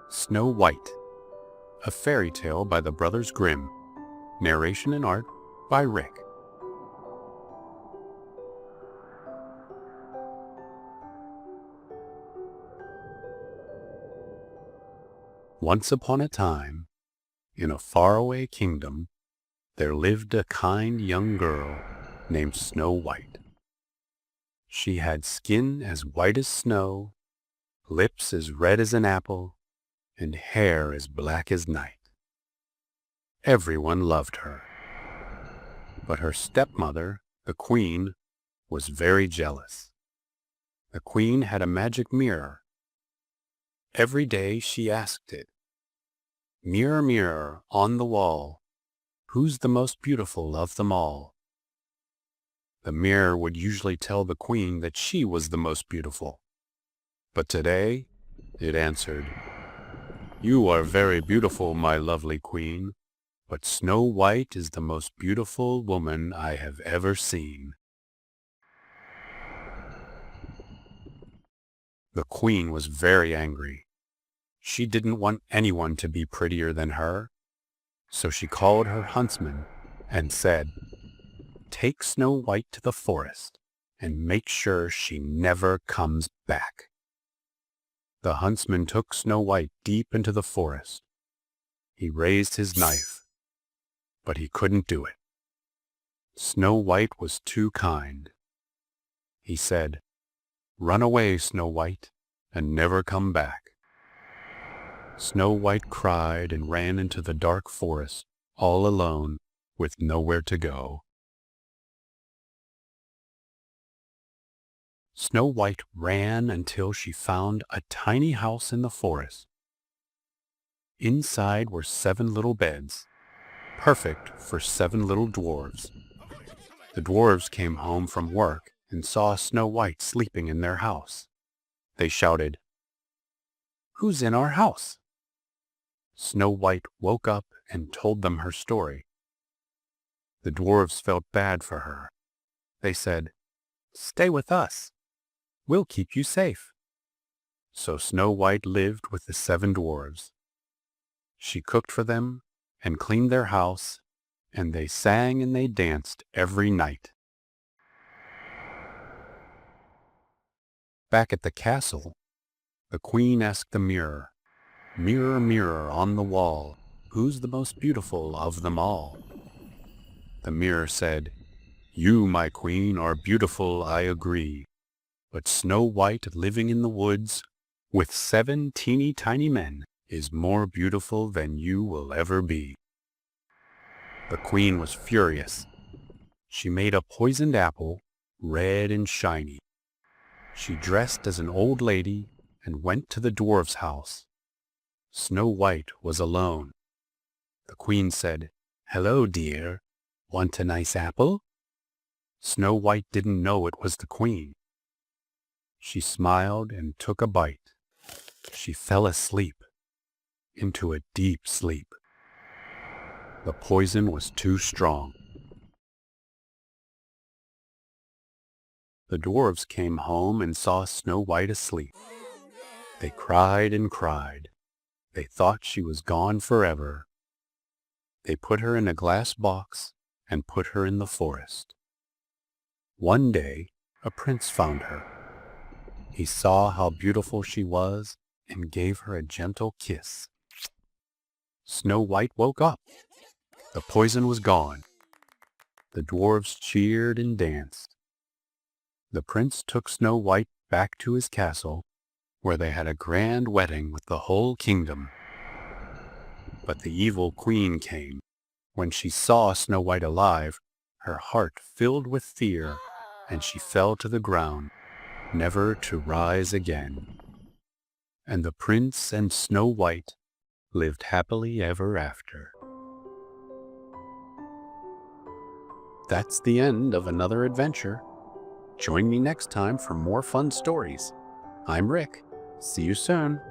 Snow White, a fairy tale by the Brothers Grimm. Narration and art by Rick. Once upon a time, in a faraway kingdom, there lived a kind young girl named Snow White. She had skin as white as snow, lips as red as an apple, and hair as black as night. Everyone loved her. But her stepmother, the queen, was very jealous. The queen had a magic mirror. Every day she asked it, "Mirror, mirror on the wall, who's the most beautiful of them all?" The mirror would usually tell the queen that she was the most beautiful. But today it answered, "You are very beautiful, my lovely queen, but Snow White is the most beautiful woman I have ever seen." The queen was very angry. She didn't want anyone to be prettier than her, so she called her huntsman and said, "Take Snow White to the forest and make sure she never comes back." The huntsman took Snow White deep into the forest. He raised his knife, but he couldn't do it. Snow White was too kind. He said, "Run away, Snow White, and never come back." Snow White cried and ran into the dark forest, all alone, with nowhere to go. Snow White ran until she found a tiny house in the forest. Inside were 7 little beds, perfect for 7 little dwarves. The dwarves came home from work and saw Snow White sleeping in their house. They shouted, "Who's in our house?" Snow White woke up and told them her story. The dwarves felt bad for her. They said, "Stay with us. We'll keep you safe." So Snow White lived with the 7 dwarves. She cooked for them and cleaned their house, and they sang and they danced every night. Back at the castle, the queen asked the mirror, "Mirror, mirror on the wall, who's the most beautiful of them all?" The mirror said, "You, my queen, are beautiful, I agree. But Snow White living in the woods with 7 teeny tiny men is more beautiful than you will ever be." The queen was furious. She made a poisoned apple, red and shiny. She dressed as an old lady and went to the dwarf's house. Snow White was alone. The queen said, "Hello, dear. Want a nice apple?" Snow White didn't know it was the queen. She smiled and took a bite. She fell asleep, into a deep sleep. The poison was too strong. The dwarves came home and saw Snow White asleep. They cried and cried. They thought she was gone forever. They put her in a glass box and put her in the forest. One day, a prince found her. He saw how beautiful she was and gave her a gentle kiss. Snow White woke up. The poison was gone. The dwarves cheered and danced. The prince took Snow White back to his castle, where they had a grand wedding with the whole kingdom. But the evil queen came. When she saw Snow White alive, her heart filled with fear, and she fell to the ground, never to rise again. And the prince and Snow White lived happily ever after. That's the end of another adventure. Join me next time for more fun stories. I'm Rick. See you soon.